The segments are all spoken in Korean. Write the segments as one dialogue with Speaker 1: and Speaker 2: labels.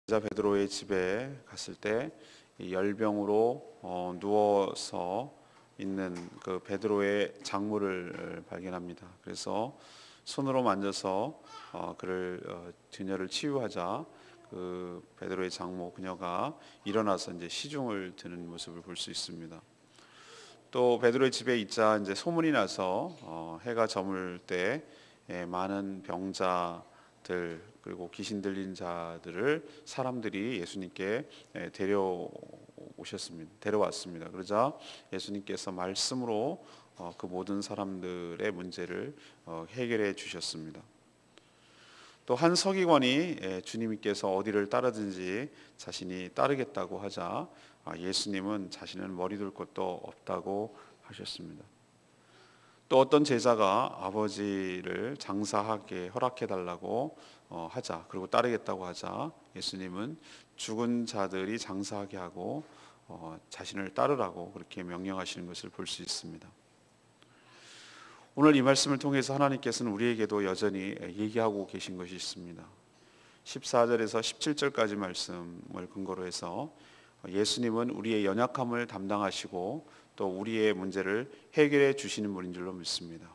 Speaker 1: 제자 베드로의 집에 갔을 때 이 열병으로 누워서 있는 그 베드로의 장모를 발견합니다. 그래서 손으로 만져서 그를 그녀를 치유하자 그 베드로의 장모 그녀가 일어나서 이제 시중을 드는 모습을 볼 수 있습니다. 또 베드로의 집에 있자 이제 소문이 나서 해가 저물 때 많은 병자들 그리고 귀신 들린 자들을 사람들이 예수님께 데려왔습니다. 그러자 예수님께서 말씀으로 그 모든 사람들의 문제를 해결해 주셨습니다. 또 한 서기관이 주님께서 어디를 따르든지 자신이 따르겠다고 하자 예수님은 자신은 머리 둘 것도 없다고 하셨습니다. 또 어떤 제자가 아버지를 장사하게 허락해 달라고 하자 그리고 따르겠다고 하자 예수님은 죽은 자들이 장사하게 하고 자신을 따르라고 그렇게 명령하시는 것을 볼 수 있습니다. 오늘 이 말씀을 통해서 하나님께서는 우리에게도 여전히 얘기하고 계신 것이 있습니다. 14절에서 17절까지 말씀을 근거로 해서 예수님은 우리의 연약함을 담당하시고 또 우리의 문제를 해결해 주시는 분인 줄로 믿습니다.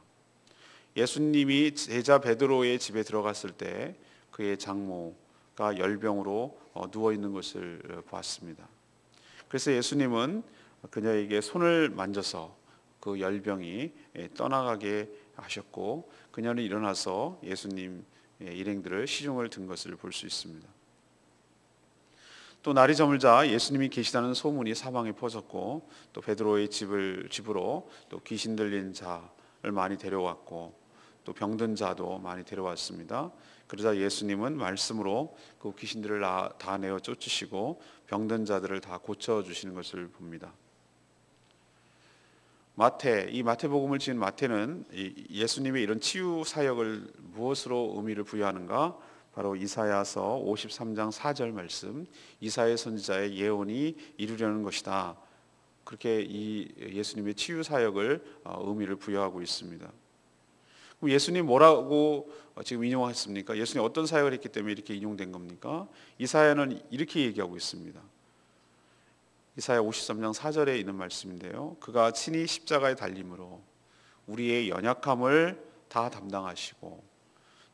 Speaker 1: 예수님이 제자 베드로의 집에 들어갔을 때 그의 장모가 열병으로 누워 있는 것을 보았습니다. 그래서 예수님은 그녀에게 손을 만져서 그 열병이 떠나가게 하셨고 그녀는 일어나서 예수님 일행들을 시중을 든 것을 볼 수 있습니다. 또 날이 저물자 예수님이 계시다는 소문이 사방에 퍼졌고 또 베드로의 집으로 또 귀신 들린 자를 많이 데려왔고 또 병든 자도 많이 데려왔습니다. 그러자 예수님은 말씀으로 그 귀신들을 다 내어 쫓으시고 병든 자들을 다 고쳐 주시는 것을 봅니다. 이 마태복음을 지은 마태는 예수님의 이런 치유 사역을 무엇으로 의미를 부여하는가? 바로 이사야서 53장 4절 말씀, 이사야 선지자의 예언이 이루려는 것이다. 그렇게 이 예수님의 치유 사역을 의미를 부여하고 있습니다. 그럼 예수님 뭐라고 지금 인용했습니까? 예수님 어떤 사역을 했기 때문에 이렇게 인용된 겁니까? 이사야는 이렇게 얘기하고 있습니다. 이사야 53장 4절에 있는 말씀인데요. 그가 친히 십자가에 달림으로 우리의 연약함을 다 담당하시고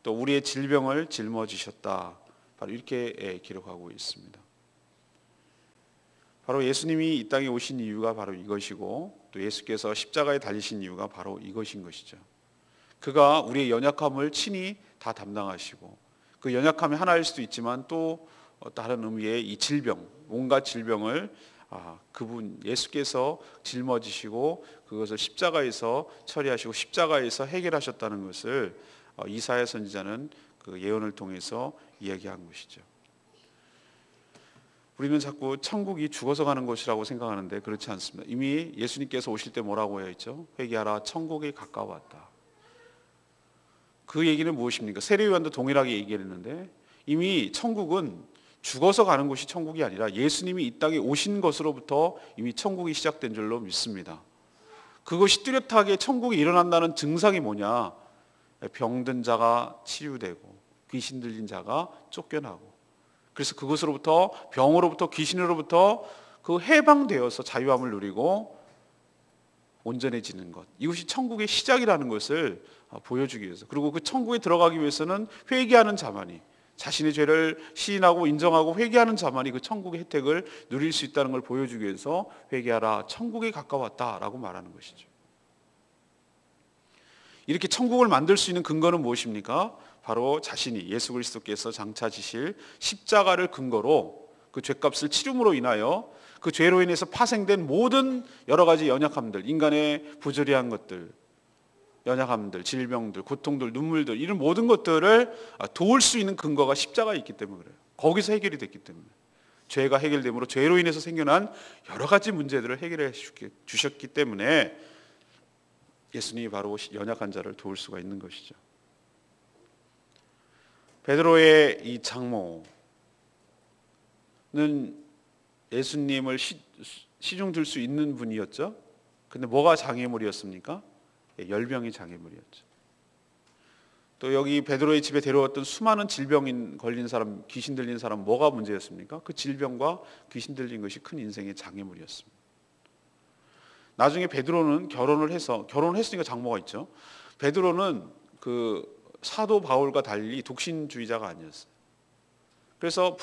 Speaker 1: 또 우리의 질병을 짊어지셨다. 바로 이렇게 기록하고 있습니다. 바로 예수님이 이 땅에 오신 이유가 바로 이것이고 또 예수께서 십자가에 달리신 이유가 바로 이것인 것이죠. 그가 우리의 연약함을 친히 다 담당하시고 그 연약함이 하나일 수도 있지만 또 다른 의미의 이 질병, 온갖 질병을 그분 예수께서 짊어지시고 그것을 십자가에서 처리하시고 십자가에서 해결하셨다는 것을 이사야 선지자는 그 예언을 통해서 이야기한 것이죠. 우리는 자꾸 천국이 죽어서 가는 곳이라고 생각하는데 그렇지 않습니다. 이미 예수님께서 오실 때 뭐라고 했죠? 회개하라, 천국이 가까웠다. 그 얘기는 무엇입니까? 세례요한도 동일하게 얘기했는데 이미 천국은 죽어서 가는 곳이 천국이 아니라 예수님이 이 땅에 오신 것으로부터 이미 천국이 시작된 줄로 믿습니다. 그것이 뚜렷하게 천국이 일어난다는 증상이 뭐냐? 병든 자가 치유되고 귀신 들린 자가 쫓겨나고 그래서 그것으로부터 병으로부터 귀신으로부터 그 해방되어서 자유함을 누리고 온전해지는 것, 이것이 천국의 시작이라는 것을 보여주기 위해서, 그리고 그 천국에 들어가기 위해서는 회개하는 자만이, 자신의 죄를 시인하고 인정하고 회개하는 자만이 그 천국의 혜택을 누릴 수 있다는 걸 보여주기 위해서 회개하라, 천국에 가까웠다라고 말하는 것이죠. 이렇게 천국을 만들 수 있는 근거는 무엇입니까? 바로 자신이 예수 그리스도께서 장차 지실 십자가를 근거로 그 죄값을 치름으로 인하여 그 죄로 인해서 파생된 모든 여러 가지 연약함들, 인간의 부조리한 것들, 연약함들, 질병들, 고통들, 눈물들, 이런 모든 것들을 도울 수 있는 근거가 십자가에 있기 때문에 그래요. 거기서 해결이 됐기 때문에. 죄가 해결됨으로 죄로 인해서 생겨난 여러 가지 문제들을 해결해 주셨기 때문에 예수님이 바로 연약한 자를 도울 수가 있는 것이죠. 베드로의 이 장모는 예수님을 시중 들 수 있는 분이었죠. 근데 뭐가 장애물이었습니까? 열병이 장애물이었죠. 또 여기 베드로의 집에 데려왔던 수많은 질병 걸린 사람, 귀신 들린 사람, 뭐가 문제였습니까? 그 질병과 귀신 들린 것이 큰 인생의 장애물이었습니다. 나중에 베드로는 결혼을 했으니까 장모가 있죠. 베드로는 그 사도 바울과 달리 독신주의자가 아니었어요. 그래서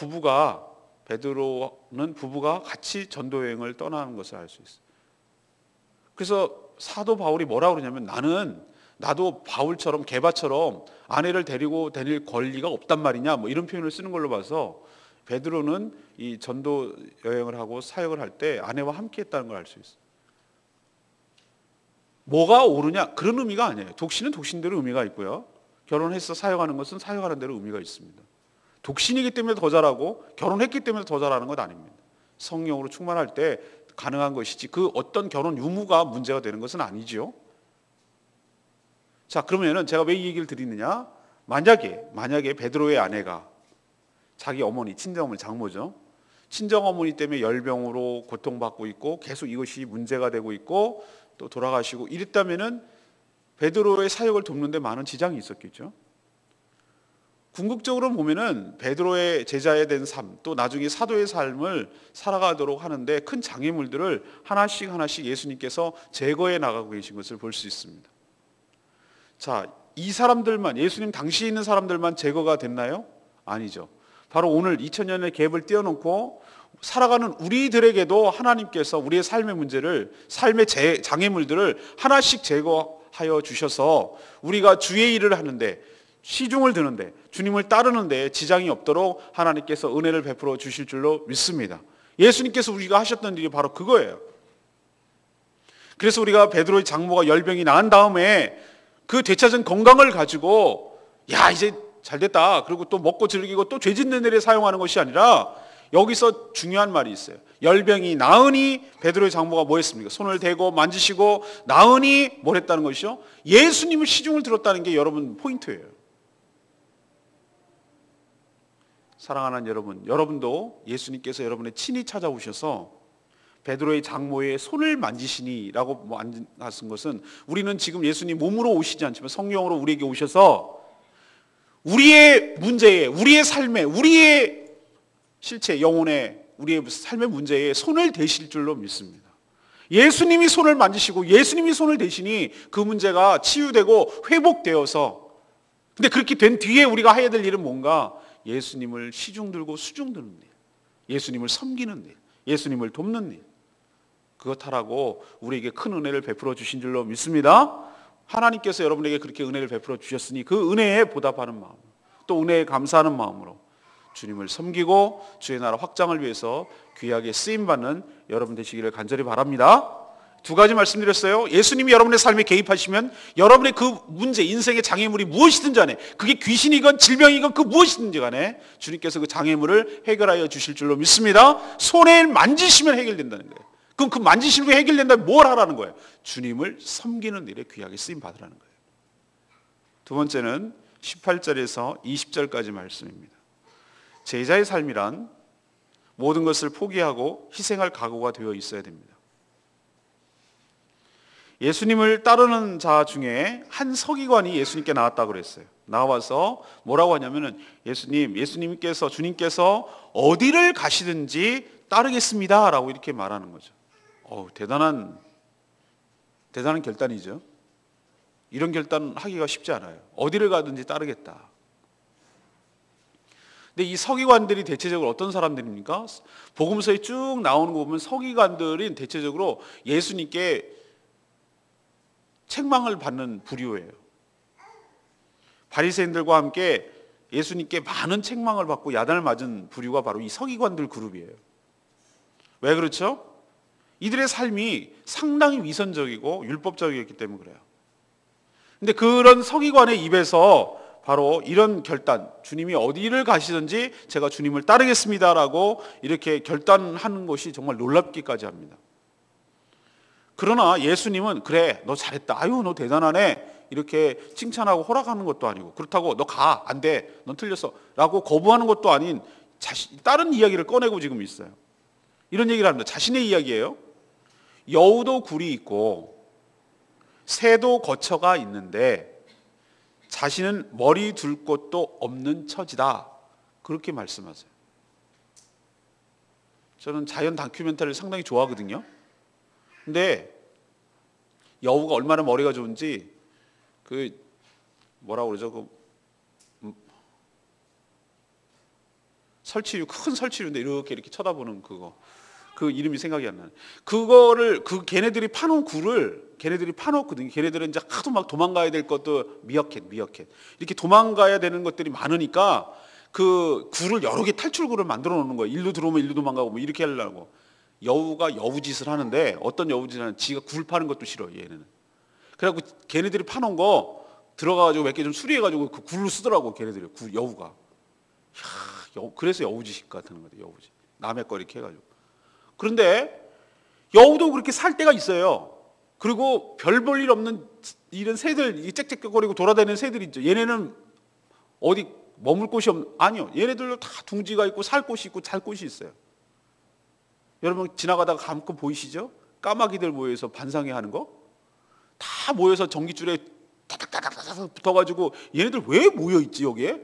Speaker 1: 베드로는 부부가 같이 전도 여행을 떠나는 것을 알 수 있어요. 그래서 사도 바울이 뭐라고 그러냐면, 나도 바울처럼 게바처럼 아내를 데리고 다닐 권리가 없단 말이냐, 뭐 이런 표현을 쓰는 걸로 봐서 베드로는 이 전도 여행을 하고 사역을 할 때 아내와 함께 했다는 걸 알 수 있어요. 뭐가 옳으냐, 그런 의미가 아니에요. 독신은 독신대로 의미가 있고요, 결혼해서 사역하는 것은 사역하는 대로 의미가 있습니다. 독신이기 때문에 더 잘하고 결혼했기 때문에 더 잘하는 것 아닙니다. 성령으로 충만할 때 가능한 것이지, 그 어떤 결혼 유무가 문제가 되는 것은 아니지요. 자, 그러면은 제가 왜 이 얘기를 드리느냐, 만약에 베드로의 아내가 자기 어머니, 친정어머니, 장모죠, 친정어머니 때문에 열병으로 고통받고 있고 계속 이것이 문제가 되고 있고 또 돌아가시고 이랬다면은 베드로의 사역을 돕는 데 많은 지장이 있었겠죠. 궁극적으로 보면은 베드로의 제자에 된 삶, 또 나중에 사도의 삶을 살아가도록 하는데 큰 장애물들을 하나씩 예수님께서 제거해 나가고 계신 것을 볼 수 있습니다. 자, 이 사람들만, 예수님 당시에 있는 사람들만 제거가 됐나요? 아니죠. 바로 오늘 2000년의 갭을 띄워놓고 살아가는 우리들에게도 하나님께서 우리의 삶의 문제를, 삶의 장애물들을 하나씩 제거하여 주셔서 우리가 주의 일을 하는데, 시중을 드는데, 주님을 따르는데 지장이 없도록 하나님께서 은혜를 베풀어 주실 줄로 믿습니다. 예수님께서 우리가 하셨던 일이 바로 그거예요. 그래서 우리가 베드로의 장모가 열병이 나은 다음에 그 되찾은 건강을 가지고 야, 이제 잘 됐다, 그리고 또 먹고 즐기고 또 죄 짓는 일에 사용하는 것이 아니라, 여기서 중요한 말이 있어요. 열병이 나으니 베드로의 장모가 뭐 했습니까? 손을 대고 만지시고 나으니 뭘 했다는 것이요? 예수님을 시중을 들었다는 게 여러분 포인트예요. 사랑하는 여러분, 여러분도 예수님께서 여러분의 친히 찾아오셔서 베드로의 장모의 손을 만지시니라고 말씀하신 것은, 우리는 지금 예수님 몸으로 오시지 않지만 성령으로 우리에게 오셔서 우리의 문제에, 우리의 삶에, 우리의 실체, 영혼의, 우리의 삶의 문제에 손을 대실 줄로 믿습니다. 예수님이 손을 만지시고 예수님이 손을 대시니 그 문제가 치유되고 회복되어서, 근데 그렇게 된 뒤에 우리가 해야 될 일은 뭔가? 예수님을 시중 들고 수중 드는 일, 예수님을 섬기는 일, 예수님을 돕는 일, 그것 하라고 우리에게 큰 은혜를 베풀어 주신 줄로 믿습니다. 하나님께서 여러분에게 그렇게 은혜를 베풀어 주셨으니 그 은혜에 보답하는 마음, 또 은혜에 감사하는 마음으로 주님을 섬기고 주의 나라 확장을 위해서 귀하게 쓰임받는 여러분 되시기를 간절히 바랍니다. 두 가지 말씀드렸어요. 예수님이 여러분의 삶에 개입하시면 여러분의 그 문제, 인생의 장애물이 무엇이든지 간에, 그게 귀신이건 질병이건 그 무엇이든지 간에 주님께서 그 장애물을 해결하여 주실 줄로 믿습니다. 손에 만지시면 해결된다는 거예요. 그럼 그 만지시는 게 해결된다면 뭘 하라는 거예요? 주님을 섬기는 일에 귀하게 쓰임 받으라는 거예요. 두 번째는 18절에서 20절까지 말씀입니다. 제자의 삶이란 모든 것을 포기하고 희생할 각오가 되어 있어야 됩니다. 예수님을 따르는 자 중에 한 서기관이 예수님께 나왔다고 그랬어요. 나와서 뭐라고 하냐면은, 예수님께서, 주님께서 어디를 가시든지 따르겠습니다 라고 이렇게 말하는 거죠. 대단한 결단이죠. 이런 결단 하기가 쉽지 않아요. 어디를 가든지 따르겠다. 근데 이 서기관들이 대체적으로 어떤 사람들입니까? 복음서에 쭉 나오는 거 보면 서기관들은 대체적으로 예수님께 책망을 받는 부류예요. 바리새인들과 함께 예수님께 많은 책망을 받고 야단을 맞은 부류가 바로 이 서기관들 그룹이에요. 왜 그렇죠? 이들의 삶이 상당히 위선적이고 율법적이었기 때문에 그래요. 근데 그런 서기관의 입에서 바로 이런 결단, 주님이 어디를 가시든지 제가 주님을 따르겠습니다라고 이렇게 결단하는 것이 정말 놀랍기까지 합니다. 그러나 예수님은 그래, 너 잘했다, 아유 너 대단하네, 이렇게 칭찬하고 허락하는 것도 아니고, 그렇다고 너 가, 안 돼, 넌 틀렸어 라고 거부하는 것도 아닌 다른 이야기를 꺼내고 지금 있어요. 이런 얘기를 합니다. 자신의 이야기예요. 여우도 굴이 있고 새도 거처가 있는데 자신은 머리 둘 곳도 없는 처지다. 그렇게 말씀하세요. 저는 자연 다큐멘터리를 상당히 좋아하거든요. 근데 여우가 얼마나 머리가 좋은지 그 뭐라고 그러죠? 설치류, 큰 설치류인데 이렇게 쳐다보는 그거. 그 이름이 생각이 안 나네. 그거를 걔네들이 파놓은 굴을 걔네들이 파놓거든요. 걔네들은 이제 하도 막 도망가야 될 것도 미어캣 이렇게 도망가야 되는 것들이 많으니까 그 굴을 여러 개 탈출구를 만들어 놓는 거예요. 일로 들어오면 일로 도망가고 뭐 이렇게 하려고. 여우가 여우짓을 하는데 어떤 여우짓을 하는 지가 굴 파는 것도 싫어 얘네는. 그래갖고 걔네들이 파놓은 거 들어가가지고 몇 개 좀 수리해가지고 그 굴로 쓰더라고 걔네들이. 여우가. 그래서 여우짓 같은 거예요. 여우짓. 남의 거 이렇게 해가지고. 그런데 여우도 그렇게 살 때가 있어요. 그리고 별 볼 일 없는 이런 새들, 짹짹거리고 돌아다니는 새들이 있죠. 얘네는 어디 머물 곳이 아니요. 얘네들도 다 둥지가 있고 살 곳이 있고 잘 곳이 있어요. 여러분 지나가다가 가끔 보이시죠? 까마귀들 모여서 반상회 하는 거? 다 모여서 전깃줄에 타닥타닥 붙어가지고 얘네들 왜 모여있지 여기에?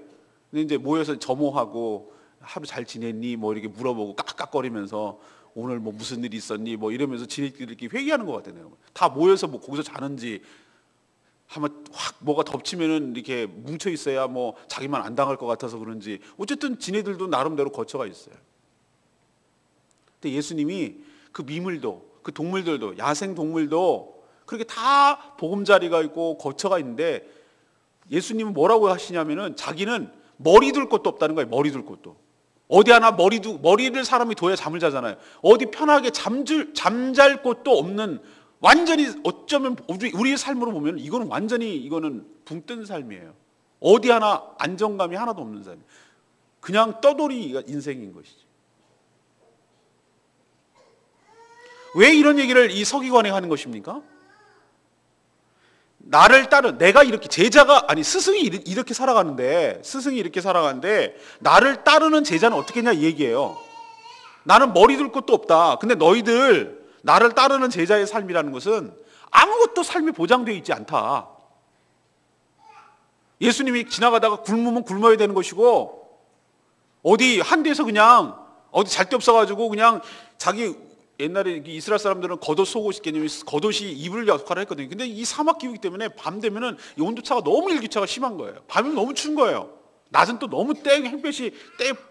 Speaker 1: 근데 이제 모여서 점호하고 하루 잘 지냈니? 뭐 이렇게 물어보고 깍깍거리면서 오늘 뭐 무슨 일이 있었니? 뭐 이러면서 지네끼리 이렇게 회의하는 것 같아요. 다 모여서 뭐 거기서 자는지 한번 확 뭐가 덮치면은 이렇게 뭉쳐 있어야 뭐 자기만 안 당할 것 같아서 그런지 어쨌든 지네들도 나름대로 거처가 있어요. 근데 예수님이 그 미물도 그 동물들도 야생 동물도 그렇게 다 보금자리가 있고 거처가 있는데 예수님은 뭐라고 하시냐면은 자기는 머리 둘 곳도 없다는 거예요. 머리 둘 곳도. 어디 하나 머리를 사람이 둬야 잠을 자잖아요. 어디 편하게 잠잘 곳도 없는 완전히 어쩌면 우리의 삶으로 보면 이거는 붕 뜬 삶이에요. 어디 하나 안정감이 하나도 없는 삶. 그냥 떠돌이 인생인 것이죠. 왜 이런 얘기를 이 서기관에 하는 것입니까? 나를 따른 내가 이렇게 스승이 이렇게 살아가는데 나를 따르는 제자는 어떻게 했냐 이 얘기예요. 나는 머리 둘 곳도 없다. 근데 너희들 나를 따르는 제자의 삶이라는 것은 아무것도 삶이 보장되어 있지 않다. 예수님이 지나가다가 굶으면 굶어야 되는 것이고 어디 한 데서 그냥 어디 잘 데 없어가지고 그냥 자기 옛날에 이스라엘 사람들은 겉옷 속옷이 개념이 겉옷이 이불 역할을 했거든요. 근데 이 사막 기후이기 때문에 밤 되면은 이 온도차가 너무 일교차가 심한 거예요. 밤이면 너무 추운 거예요. 낮은 또 너무 햇볕이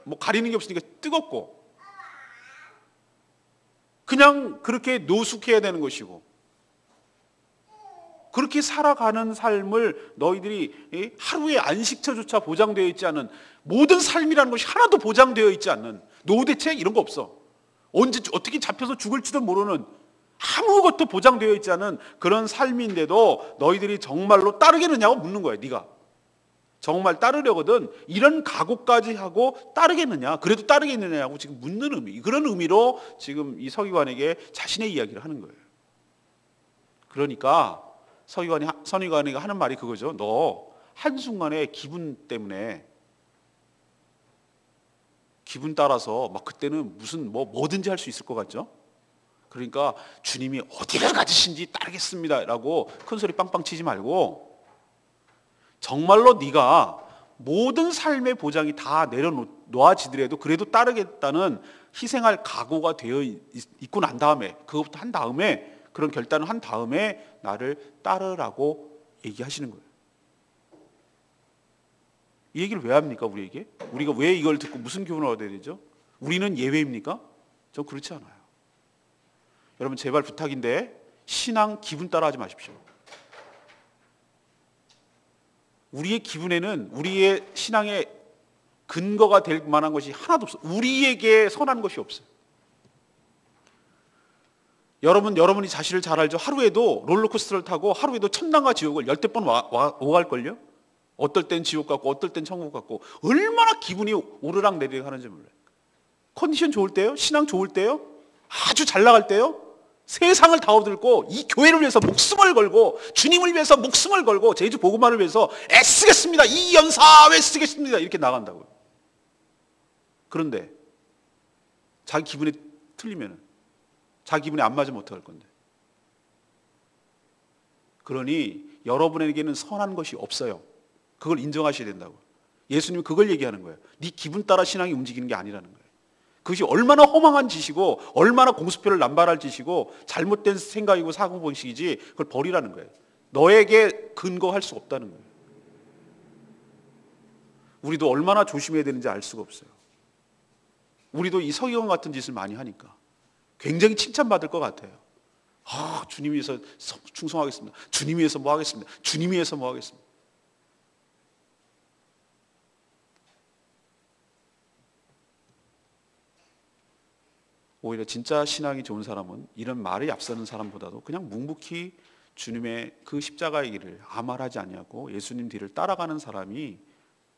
Speaker 1: 뭐 가리는 게 없으니까 뜨겁고 그냥 그렇게 노숙해야 되는 것이고 그렇게 살아가는 삶을 너희들이 하루의 안식처조차 보장되어 있지 않은 모든 삶이라는 것이 하나도 보장되어 있지 않는 노후대책 이런 거 없어. 언제 어떻게 잡혀서 죽을지도 모르는 아무것도 보장되어 있지 않은 그런 삶인데도 너희들이 정말로 따르겠느냐고 묻는 거예요. 네가 정말 따르려거든 이런 각오까지 하고 따르겠느냐 그래도 따르겠느냐고 지금 묻는 의미 그런 의미로 지금 이 서기관에게 자신의 이야기를 하는 거예요. 그러니까 서기관이 하는 말이 그거죠. 너 한순간에 기분 때문에 기분 따라서 막 그때는 무슨 뭐든지 할 수 있을 것 같죠? 그러니까 주님이 어디를 가지신지 따르겠습니다 라고 큰소리 빵빵 치지 말고 정말로 네가 모든 삶의 보장이 다 내려놓아지더라도 그래도 따르겠다는 희생할 각오가 되어 있고 난 다음에 그것부터 한 다음에 그런 결단을 한 다음에 나를 따르라고 얘기하시는 거예요. 이 얘기를 왜 합니까 우리에게? 우리가 왜 이걸 듣고 무슨 교훈을 얻어야 되죠? 우리는 예외입니까? 저 그렇지 않아요. 여러분 제발 부탁인데 신앙 기분 따라 하지 마십시오. 우리의 기분에는 우리의 신앙의 근거가 될 만한 것이 하나도 없어요. 우리에게 선한 것이 없어요. 여러분이 자신을 잘 알죠? 하루에도 롤러코스터를 타고 하루에도 천당과 지옥을 열댓 번 오갈걸요? 어떨 땐 지옥 같고 어떨 땐 천국 같고 얼마나 기분이 오르락 내리락 하는지 몰라요. 컨디션 좋을 때요? 신앙 좋을 때요? 아주 잘 나갈 때요? 세상을 다 얻을고 이 교회를 위해서 목숨을 걸고 주님을 위해서 목숨을 걸고 제주 복음화를 위해서 애쓰겠습니다. 이 연사회 쓰겠습니다. 이렇게 나간다고요. 그런데 자기 기분에 틀리면 자기 기분에 안 맞으면 어떡할 건데. 그러니 여러분에게는 선한 것이 없어요. 그걸 인정하셔야 된다고. 예수님이 그걸 얘기하는 거예요. 네 기분 따라 신앙이 움직이는 게 아니라는 거예요. 그것이 얼마나 허망한 짓이고 얼마나 공수표를 남발할 짓이고 잘못된 생각이고 사고방식이지 그걸 버리라는 거예요. 너에게 근거할 수 없다는 거예요. 우리도 얼마나 조심해야 되는지 알 수가 없어요. 우리도 이 서기관 같은 짓을 많이 하니까 굉장히 칭찬받을 것 같아요. 주님 위해서 충성하겠습니다. 주님 위해서 뭐 하겠습니다. 주님 위해서 뭐 하겠습니다. 오히려 진짜 신앙이 좋은 사람은 이런 말에 앞서는 사람보다도 그냥 묵묵히 주님의 그 십자가의 길을 아무 말하지 아니하고 예수님 뒤를 따라가는 사람이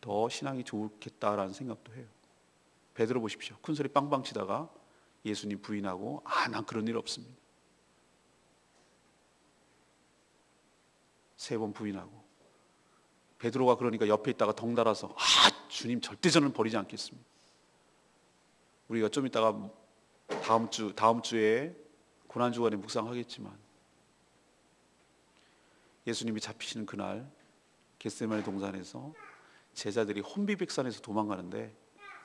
Speaker 1: 더 신앙이 좋겠다라는 생각도 해요. 베드로 보십시오. 큰소리 빵빵 치다가 예수님 부인하고 난 그런 일 없습니다. 3번 부인하고 베드로가 그러니까 옆에 있다가 덩달아서 주님 절대 저는 버리지 않겠습니다. 우리가 좀 이따가 다음 주에 고난주간에 묵상하겠지만 예수님이 잡히시는 그날 겟세마네 동산에서 제자들이 혼비백산에서 도망가는데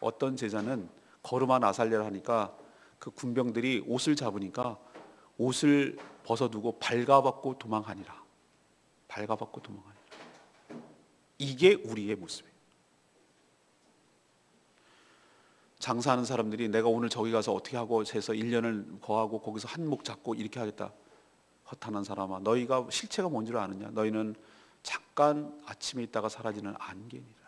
Speaker 1: 어떤 제자는 걸음아 나살려라 하니까 그 군병들이 옷을 잡으니까 옷을 벗어두고 발가벗고 도망하니라. 발가벗고 도망하니라. 이게 우리의 모습이에요. 장사하는 사람들이 내가 오늘 저기 가서 어떻게 하고 해서 1년을 거하고 거기서 한몫 잡고 이렇게 하겠다. 허탄한 사람아, 너희가 실체가 뭔 줄 아느냐? 너희는 잠깐 아침에 있다가 사라지는 안개니라.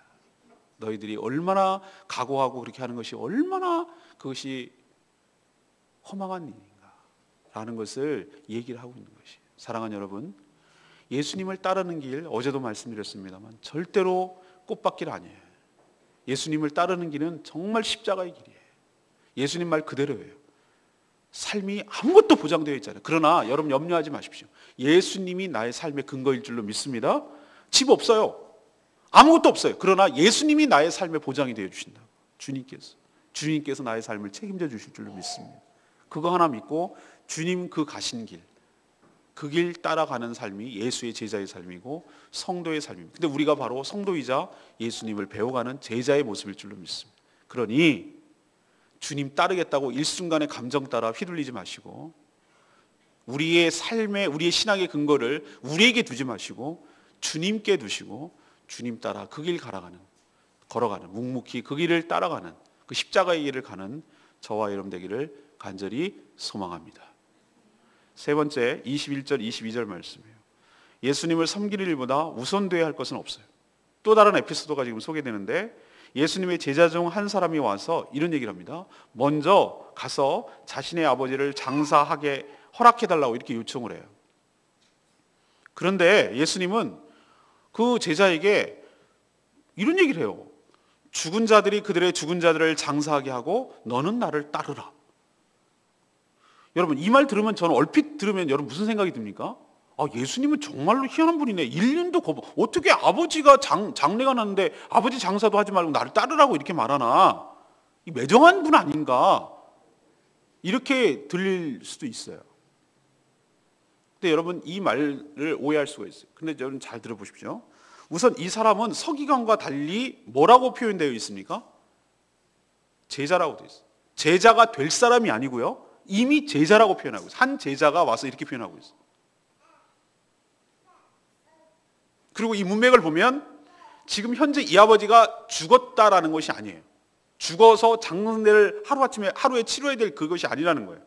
Speaker 1: 너희들이 얼마나 각오하고 그렇게 하는 것이 얼마나 그것이 허망한 일인가 라는 것을 얘기를 하고 있는 것이에요. 사랑하는 여러분, 예수님을 따르는 길, 어제도 말씀드렸습니다만 절대로 꽃밭길 아니에요. 예수님을 따르는 길은 정말 십자가의 길이에요. 예수님 말 그대로예요. 삶이 아무것도 보장되어 있잖아요. 그러나 여러분 염려하지 마십시오. 예수님이 나의 삶의 근거일 줄로 믿습니다. 집 없어요. 아무것도 없어요. 그러나 예수님이 나의 삶의 보장이 되어 주신다. 주님께서 나의 삶을 책임져 주실 줄로 믿습니다. 그거 하나 믿고 주님 그 가신 길, 그 길 따라가는 삶이 예수의 제자의 삶이고 성도의 삶입니다. 근데 우리가 바로 성도이자 예수님을 배워가는 제자의 모습일 줄로 믿습니다. 그러니 주님 따르겠다고 일순간의 감정 따라 휘둘리지 마시고 우리의 삶의 우리의 신앙의 근거를 우리에게 두지 마시고 주님께 두시고 주님 따라 그 길 걸어가는 묵묵히 그 길을 따라가는 그 십자가의 길을 가는 저와 여러분 되기를 간절히 소망합니다. 세 번째 21절 22절 말씀이에요. 예수님을 섬기는 일보다 우선되어야 할 것은 없어요. 또 다른 에피소드가 지금 소개되는데 예수님의 제자 중 한 사람이 와서 이런 얘기를 합니다. 먼저 가서 자신의 아버지를 장사하게 허락해달라고 이렇게 요청을 해요. 그런데 예수님은 그 제자에게 이런 얘기를 해요. 죽은 자들이 그들의 죽은 자들을 장사하게 하고 너는 나를 따르라. 여러분 이 말 들으면 저는 얼핏 들으면 여러분 무슨 생각이 듭니까? 예수님은 정말로 희한한 분이네. 1년도 어떻게 아버지가 장례가 났는데 아버지 장사도 하지 말고 나를 따르라고 이렇게 말하나? 이 매정한 분 아닌가? 이렇게 들릴 수도 있어요. 근데 여러분 이 말을 오해할 수가 있어요. 근데 여러분 잘 들어보십시오. 우선 이 사람은 서기관과 달리 뭐라고 표현되어 있습니까? 제자라고 되어 있어요. 제자가 될 사람이 아니고요. 이미 제자라고 표현하고 있어요. 한 제자가 와서 이렇게 표현하고 있어요. 그리고 이 문맥을 보면 지금 현재 이 아버지가 죽었다라는 것이 아니에요. 죽어서 장례를 하루에 치러야 될 그것이 아니라는 거예요.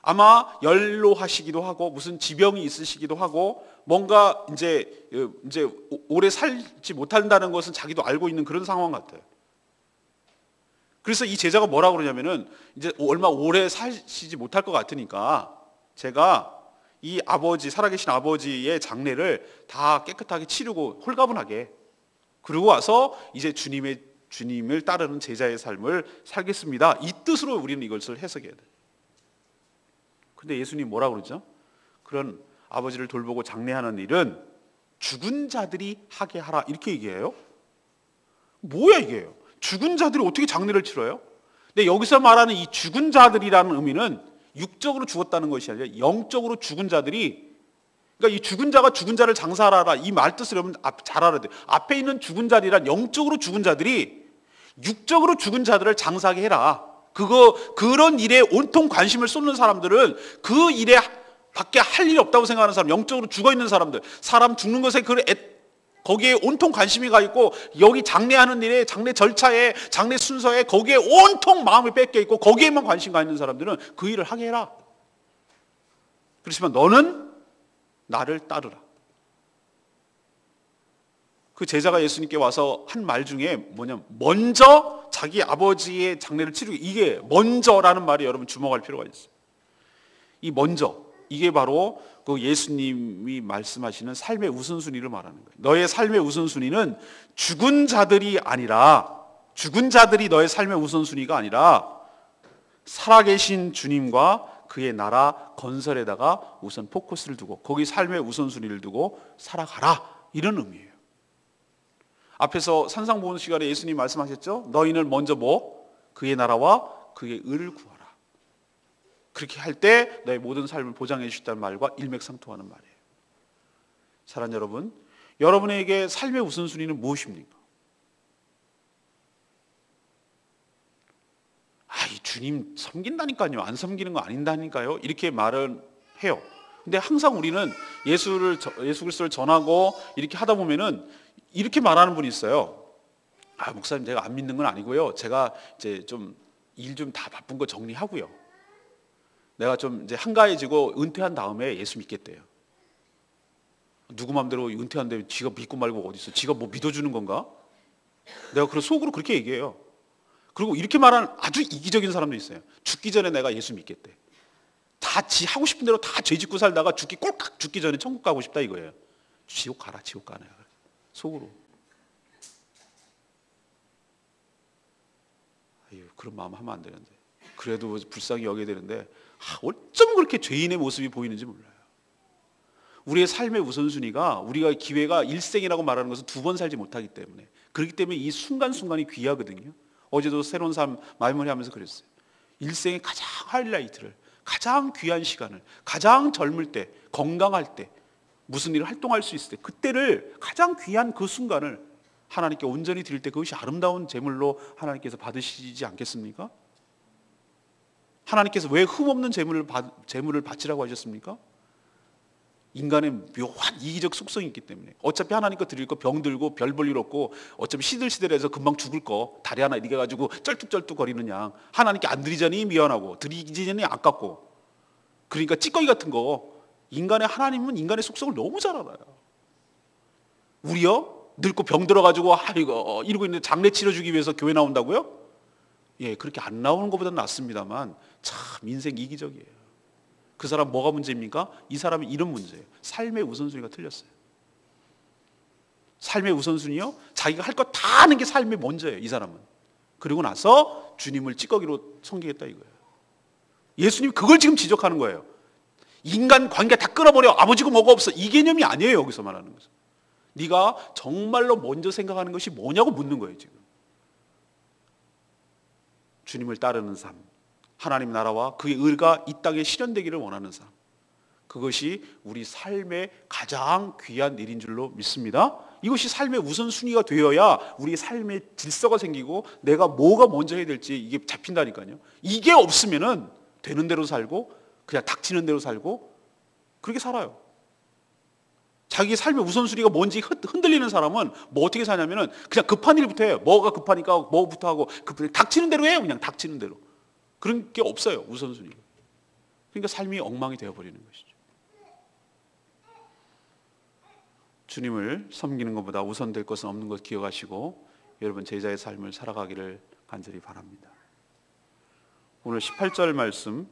Speaker 1: 아마 연로하시기도 하고 무슨 지병이 있으시기도 하고 뭔가 이제 오래 살지 못한다는 것은 자기도 알고 있는 그런 상황 같아요. 그래서 이 제자가 뭐라고 그러냐면은 이제 얼마 오래 사시지 못할 것 같으니까 제가 이 아버지, 살아계신 아버지의 장례를 다 깨끗하게 치르고 홀가분하게 그리고 와서 이제 주님을 따르는 제자의 삶을 살겠습니다. 이 뜻으로 우리는 이것을 해석해야 돼요. 근데 예수님 뭐라고 그러죠? 그런 아버지를 돌보고 장례하는 일은 죽은 자들이 하게 하라 이렇게 얘기해요. 뭐야 이게요? 죽은 자들이 어떻게 장례를 치러요? 근데 여기서 말하는 이 죽은 자들이라는 의미는 육적으로 죽었다는 것이 아니라 영적으로 죽은 자들이 그러니까 이 죽은 자가 죽은 자를 장사하라, 이 말 뜻을 여러분 잘 알아야 돼요. 앞에 있는 죽은 자들이란 영적으로 죽은 자들이 육적으로 죽은 자들을 장사하게 해라. 그런 일에 온통 관심을 쏟는 사람들은 그 일에 밖에 할 일이 없다고 생각하는 사람, 영적으로 죽어 있는 사람들, 사람 죽는 것에 거기에 온통 관심이 가 있고, 여기 장례하는 일에, 장례 절차에, 장례 순서에 거기에 온통 마음을 뺏겨 있고 거기에만 관심 가 있는 사람들은 그 일을 하게 해라. 그렇지만 너는 나를 따르라. 그 제자가 예수님께 와서 한 말 중에 뭐냐면, 먼저 자기 아버지의 장례를 치르고, 이게 먼저라는 말이 여러분 주목할 필요가 있어요. 이 먼저, 이게 바로 그 예수님이 말씀하시는 삶의 우선순위를 말하는 거예요. 너의 삶의 우선순위는 죽은 자들이 아니라, 죽은 자들이 너의 삶의 우선순위가 아니라 살아계신 주님과 그의 나라 건설에다가 우선 포커스를 두고, 거기 삶의 우선순위를 두고 살아가라, 이런 의미예요. 앞에서 산상보훈 시간에 예수님 말씀하셨죠? 너희는 먼저 그의 나라와 그의 의를 구하라. 그렇게 할 때 너의 모든 삶을 보장해 주셨다는 말과 일맥상통하는 말이에요. 사랑하는 여러분, 여러분에게 삶의 우선순위는 무엇입니까? 이 주님 섬긴다니까요, 안 섬기는 거 아닌다니까요, 이렇게 말은 해요. 근데 항상 우리는 예수 그리스도를 전하고 이렇게 하다 보면은 이렇게 말하는 분이 있어요. 목사님, 제가 안 믿는 건 아니고요, 제가 이제 좀 일 좀 다 바쁜 거 정리하고요, 내가 좀 이제 한가해지고 은퇴한 다음에 예수 믿겠대요. 누구 맘대로 은퇴한다면 지가 믿고 말고 어디 있어? 지가 뭐 믿어주는 건가? 내가 속으로 그렇게 얘기해요. 그리고 이렇게 말하는 아주 이기적인 사람도 있어요. 죽기 전에 내가 예수 믿겠대. 다 지 하고 싶은 대로 다 죄 짓고 살다가 꼴깍 죽기 전에 천국 가고 싶다 이거예요. 지옥 가라, 지옥 가네. 속으로. 그런 마음 하면 안 되는데, 그래도 불쌍히 여겨야 되는데, 어쩜 그렇게 죄인의 모습이 보이는지 몰라요. 우리의 삶의 우선순위가, 우리가 기회가 일생이라고 말하는 것은 2번 살지 못하기 때문에, 그렇기 때문에 이 순간순간이 귀하거든요. 어제도 새로운 삶 마무리 하면서 그랬어요. 일생의 가장 하이라이트를, 가장 귀한 시간을, 가장 젊을 때, 건강할 때, 무슨 일을 활동할 수 있을 때, 그때를, 가장 귀한 그 순간을 하나님께 온전히 드릴 때 그것이 아름다운 제물로 하나님께서 받으시지 않겠습니까? 하나님께서 왜 흠없는 제물을 바치라고 하셨습니까? 인간의 묘한 이기적 속성이 있기 때문에. 어차피 하나님 거 드릴 거 병들고 별 볼 일 없고, 어차피 시들시들해서 금방 죽을 거 다리 하나 이렇게 가지고 쩔뚝쩔뚝 거리는 양, 하나님께 안 드리자니 미안하고 드리자니 아깝고, 그러니까 찌꺼기 같은 거, 하나님은 인간의 속성을 너무 잘 알아요. 우리요? 늙고 병들어가지고 이러고 있는데 장례 치러주기 위해서 교회 나온다고요? 그렇게 안 나오는 것보다는 낫습니다만 참 인생 이기적이에요. 그 사람 뭐가 문제입니까? 이 사람이 이런 문제예요. 삶의 우선순위가 틀렸어요. 삶의 우선순위요? 자기가 할 거 다 하는 게 삶의 먼저예요, 이 사람은. 그리고 나서 주님을 찌꺼기로 섬기겠다 이거예요. 예수님이 그걸 지금 지적하는 거예요. 인간 관계 다 끊어버려, 아버지고 뭐가 없어, 이 개념이 아니에요. 여기서 말하는 것은 네가 정말로 먼저 생각하는 것이 뭐냐고 묻는 거예요. 지금 주님을 따르는 삶, 하나님 나라와 그의 의가 이 땅에 실현되기를 원하는 삶, 그것이 우리 삶의 가장 귀한 일인 줄로 믿습니다. 이것이 삶의 우선순위가 되어야 우리 삶의 질서가 생기고 내가 뭐가 먼저 해야 될지 이게 잡힌다니까요. 이게 없으면은 되는 대로 살고 그냥 닥치는 대로 살고 그렇게 살아요. 자기 삶의 우선순위가 뭔지 흔들리는 사람은 뭐 어떻게 사냐면은 그냥 급한 일부터 해요. 뭐가 급하니까 뭐부터 하고 닥치는 대로 해요. 그냥 닥치는 대로. 그런 게 없어요, 우선순위가. 그러니까 삶이 엉망이 되어버리는 것이죠. 주님을 섬기는 것보다 우선될 것은 없는 것 기억하시고 여러분 제자의 삶을 살아가기를 간절히 바랍니다. 오늘 18절 말씀,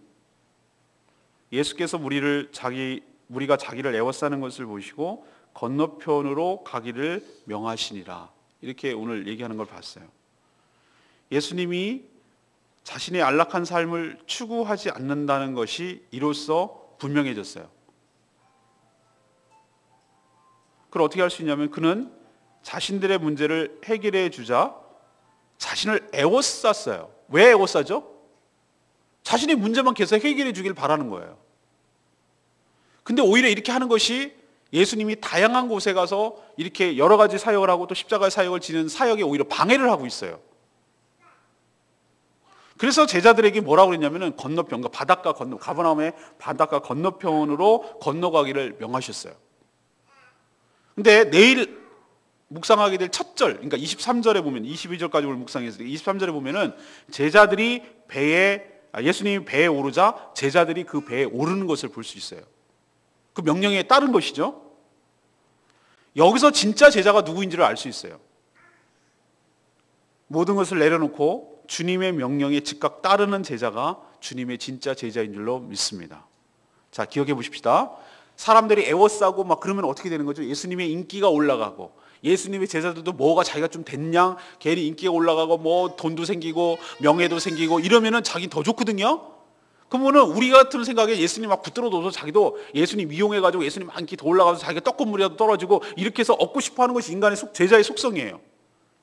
Speaker 1: 예수께서 우리가 자기를 애워싸는 것을 보시고 건너편으로 가기를 명하시니라, 이렇게 오늘 얘기하는 걸 봤어요. 예수님이 자신의 안락한 삶을 추구하지 않는다는 것이 이로써 분명해졌어요. 그걸 어떻게 할 수 있냐면 그는 자신들의 문제를 해결해 주자 자신을 애워쌌어요. 왜 애워싸죠? 자신의 문제만 계속 해결해 주길 바라는 거예요. 근데 오히려 이렇게 하는 것이 예수님이 다양한 곳에 가서 이렇게 여러 가지 사역을 하고 또 십자가의 사역을 지는 사역에 오히려 방해를 하고 있어요. 그래서 제자들에게 뭐라고 그랬냐면은 건너편, 바닷가 건너, 가버나움의 바닷가 건너편으로 건너가기를 명하셨어요. 근데 내일 묵상하게 될 첫 절, 그러니까 23절에 보면, 22절까지 오늘 묵상했을 때 23절에 보면은 제자들이 예수님이 배에 오르자 제자들이 그 배에 오르는 것을 볼 수 있어요. 그 명령에 따른 것이죠. 여기서 진짜 제자가 누구인지를 알 수 있어요. 모든 것을 내려놓고 주님의 명령에 즉각 따르는 제자가 주님의 진짜 제자인 줄로 믿습니다. 자, 기억해 보십시다. 사람들이 애워싸고 막 그러면 어떻게 되는 거죠? 예수님의 인기가 올라가고, 예수님의 제자들도 뭐가 자기가 좀 됐냐, 괜히 인기가 올라가고 뭐 돈도 생기고 명예도 생기고 이러면은 자기 더 좋거든요. 그러면은 우리 같은 생각에 예수님 막 붙들어 둬서 자기도 예수님 이용해가지고 예수님 인기 더 올라가서 자기가 떡고물이라도 떨어지고 이렇게 해서 얻고 싶어하는 것이 인간의 제자의 속성이에요.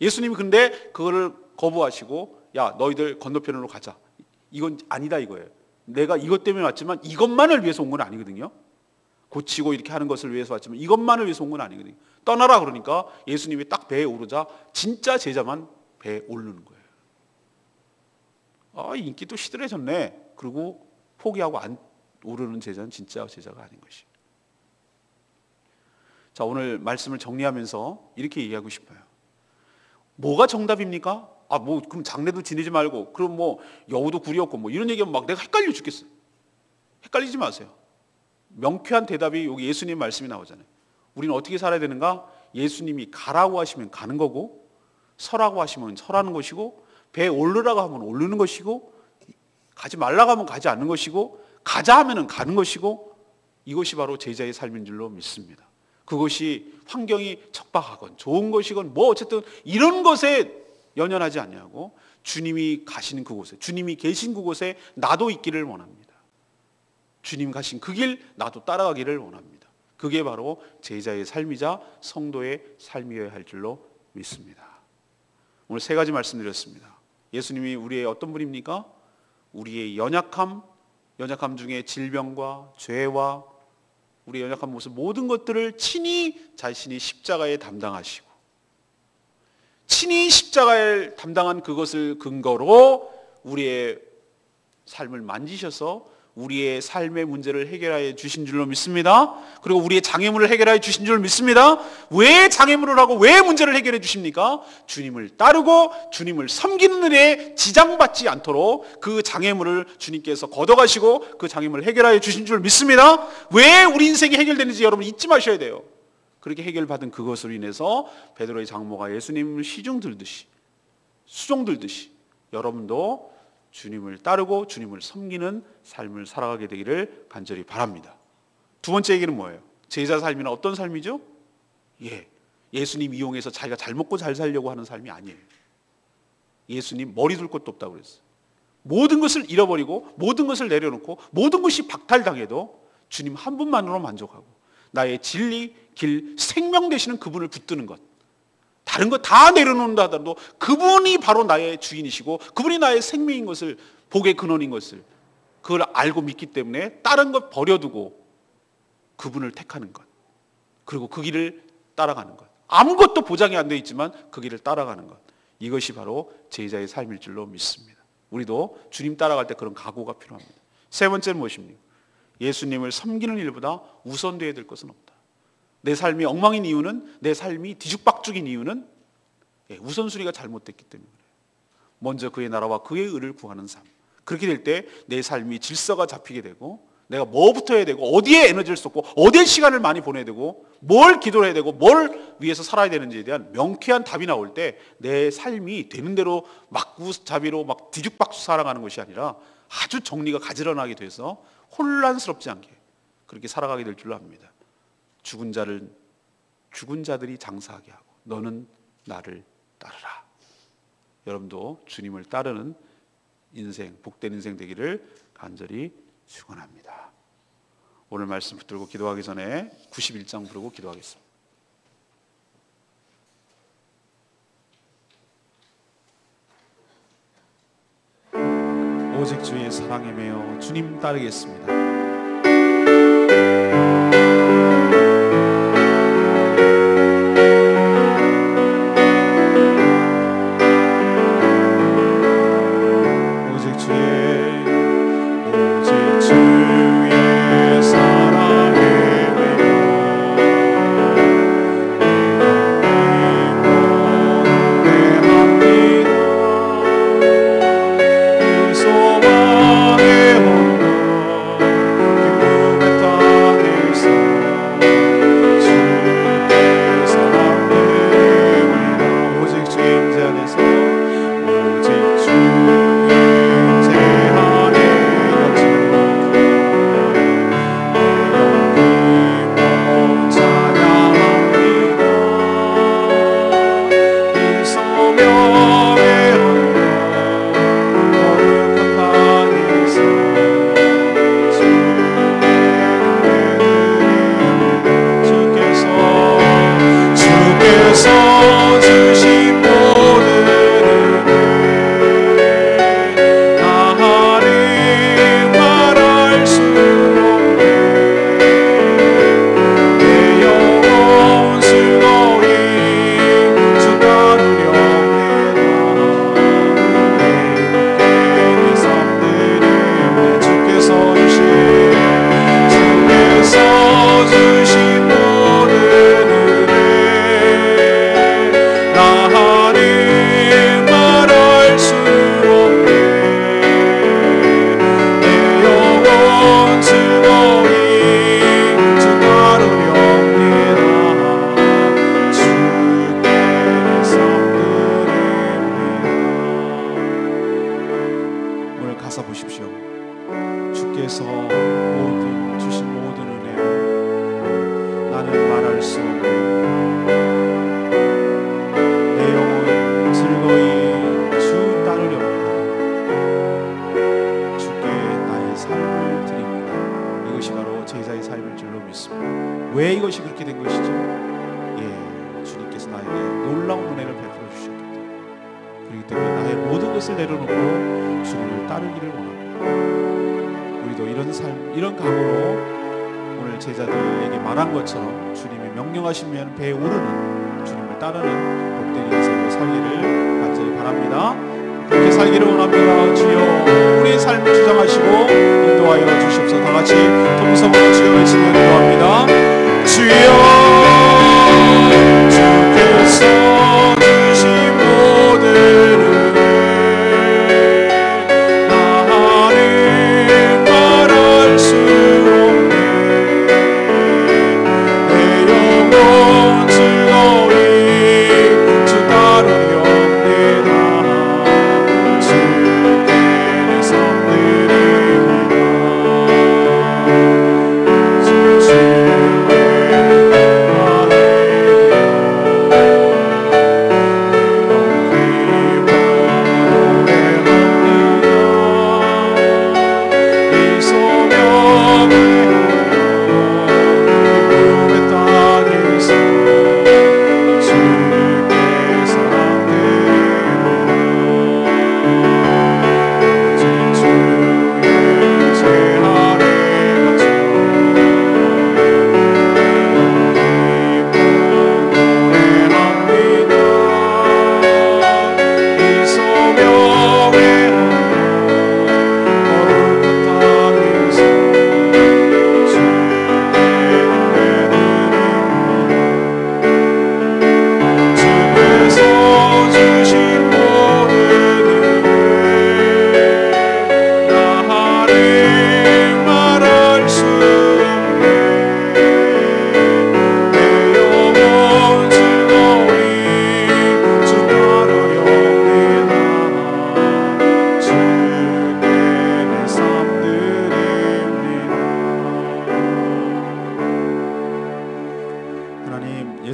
Speaker 1: 예수님이 근데 그거를 거부하시고, 야, 너희들 건너편으로 가자. 이건 아니다 이거예요. 내가 이것 때문에 왔지만 이것만을 위해서 온 건 아니거든요. 고치고 이렇게 하는 것을 위해서 왔지만 이것만을 위해서 온 건 아니거든요. 떠나라 그러니까 예수님이 딱 배에 오르자 진짜 제자만 배에 오르는 거예요. 아, 인기도 시들해졌네. 그리고 포기하고 안 오르는 제자는 진짜 제자가 아닌 것이. 자, 오늘 말씀을 정리하면서 이렇게 얘기하고 싶어요. 뭐가 정답입니까? 아, 뭐 그럼 장례도 지내지 말고, 그럼 뭐 여우도 굴이 없고 뭐 이런 얘기하면 막 내가 헷갈려 죽겠어요. 헷갈리지 마세요. 명쾌한 대답이 여기 예수님 말씀이 나오잖아요. 우리는 어떻게 살아야 되는가? 예수님이 가라고 하시면 가는 거고, 서라고 하시면 서라는 것이고, 배에 오르라고 하면 오르는 것이고, 가지 말라고 하면 가지 않는 것이고, 가자 하면 가는 것이고, 이것이 바로 제자의 삶인 줄로 믿습니다. 그것이 환경이 척박하건 좋은 것이건 뭐 어쨌든 이런 것에 연연하지 아니하고 주님이 가시는 그곳에, 주님이 계신 그곳에 나도 있기를 원합니다. 주님 가신 그 길 나도 따라가기를 원합니다. 그게 바로 제자의 삶이자 성도의 삶이어야 할 줄로 믿습니다. 오늘 세 가지 말씀드렸습니다. 예수님이 우리의 어떤 분입니까? 우리의 연약함 중에 질병과 죄와 우리의 연약한 모습, 모든 것들을 친히 자신이 십자가에 담당하시고, 친히 십자가에 담당한 그것을 근거로 우리의 삶을 만지셔서 우리의 삶의 문제를 해결하여 주신 줄로 믿습니다. 그리고 우리의 장애물을 해결하여 주신 줄 믿습니다. 왜 장애물을 하고 왜 문제를 해결해 주십니까? 주님을 따르고 주님을 섬기는 일에 지장받지 않도록 그 장애물을 주님께서 걷어가시고 그 장애물을 해결하여 주신 줄 믿습니다. 왜 우리 인생이 해결되는지 여러분 잊지 마셔야 돼요. 그렇게 해결받은 그것으로 인해서 베드로의 장모가 예수님을 시중 들듯이, 수종 들듯이 여러분도 주님을 따르고 주님을 섬기는 삶을 살아가게 되기를 간절히 바랍니다. 두 번째 얘기는 뭐예요? 제자 삶이나 어떤 삶이죠? 예수님 이용해서 자기가 잘 먹고 잘 살려고 하는 삶이 아니에요. 예수님 머리 둘 것도 없다고 그랬어요. 모든 것을 잃어버리고 모든 것을 내려놓고 모든 것이 박탈당해도 주님 한 분만으로 만족하고 나의 진리, 길, 생명 되시는 그분을 붙드는 것, 다른 거 다 내려놓는다 하더라도 그분이 바로 나의 주인이시고 그분이 나의 생명인 것을, 복의 근원인 것을 그걸 알고 믿기 때문에 다른 것 버려두고 그분을 택하는 것, 그리고 그 길을 따라가는 것, 아무것도 보장이 안 돼 있지만 그 길을 따라가는 것, 이것이 바로 제자의 삶일 줄로 믿습니다. 우리도 주님 따라갈 때 그런 각오가 필요합니다. 세 번째는 무엇입니까? 예수님을 섬기는 일보다 우선되어야 될 것은 없다. 내 삶이 엉망인 이유는, 내 삶이 뒤죽박죽인 이유는 우선순위가 잘못됐기 때문에 그래요. 먼저 그의 나라와 그의 의를 구하는 삶. 그렇게 될 때 내 삶이 질서가 잡히게 되고, 내가 뭐부터 해야 되고, 어디에 에너지를 쏟고, 어디에 시간을 많이 보내야 되고, 뭘 기도를 해야 되고, 뭘 위해서 살아야 되는지에 대한 명쾌한 답이 나올 때 내 삶이 되는 대로 막구잡이로 막 뒤죽박죽 살아가는 것이 아니라 아주 정리가 가지런하게 돼서 혼란스럽지 않게 그렇게 살아가게 될 줄로 압니다. 죽은 자들이 장사하게 하고 너는 나를 따르라. 여러분도 주님을 따르는 인생, 복된 인생 되기를 간절히 축원합니다. 오늘 말씀 붙들고 기도하기 전에 91장 부르고 기도하겠습니다. 오직 주의 사랑에 매여 주님 따르겠습니다. 주께서 주신 모든 은혜로 나는 말할 수 없는 내 영혼 즐거이 주 따르렵니다. 주께 나의 삶을 드립니다. 이것이 바로 제자의 삶일 줄로 믿습니다. 왜 이것이 그렇게 된 것이죠? 주님께서 나에게 놀라운 은혜를 베풀어 주셨기 때문에, 그렇기 때문에 나의 모든 것을 내려놓고 주님을 따르기를 원합니다. 우리도 이런 삶, 이런 각오로 오늘 제자들에게 말한 것처럼 주님이 명령하시면 배에 오르는 주님을 따르는 복된 인생으로 살기를 간절히 바랍니다. 그렇게 살기를 원합니다. 주여, 우리의 삶을 주장하시고 인도하여 주시옵소서. 다 같이 통성으로 주여 외치며 기도합니다. 주여, 주께서 주신 모든 은혜 나는 말할 수 없네. 내 영혼 즐거이 주 따르렵니다. 주께 내 삶 드립니다.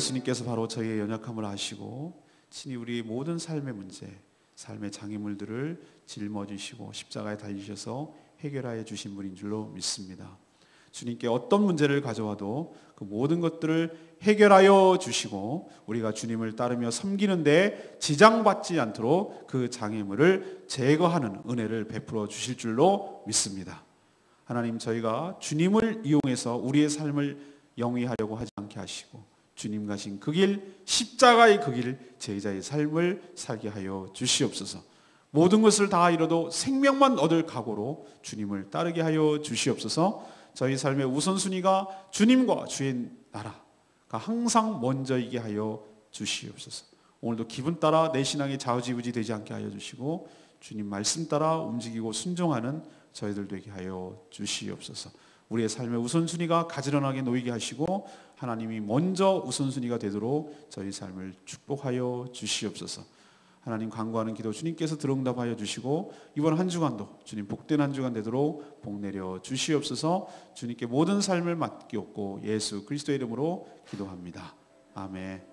Speaker 1: 예수님께서 바로 저희의 연약함을 아시고 친히 우리의 모든 삶의 문제, 삶의 장애물들을 짊어지시고 십자가에 달리셔서 해결하여 주신 분인 줄로 믿습니다. 주님께 어떤 문제를 가져와도 그 모든 것들을 해결하여 주시고 우리가 주님을 따르며 섬기는데 지장받지 않도록 그 장애물을 제거하는 은혜를 베풀어 주실 줄로 믿습니다. 하나님, 저희가 주님을 이용해서 우리의 삶을 영위하려고 하지 않게 하시고 주님 가신 그 길, 십자가의 그 길, 제자의 삶을 살게 하여 주시옵소서. 모든 것을 다 잃어도 생명만 얻을 각오로 주님을 따르게 하여 주시옵소서. 저희 삶의 우선순위가 주님과 주의 나라가 항상 먼저이게 하여 주시옵소서. 오늘도 기분 따라 내 신앙이 좌우지우지 되지 않게 하여 주시고 주님 말씀 따라 움직이고 순종하는 저희들 되게 하여 주시옵소서. 우리의 삶의 우선순위가 가지런하게 놓이게 하시고 하나님이 먼저 우선순위가 되도록 저희 삶을 축복하여 주시옵소서. 하나님, 간구하는 기도 주님께서 들어응답하여 주시고 이번 한 주간도 주님 복된 한 주간 되도록 복 내려 주시옵소서. 주님께 모든 삶을 맡기옵고 예수 그리스도의 이름으로 기도합니다. 아멘.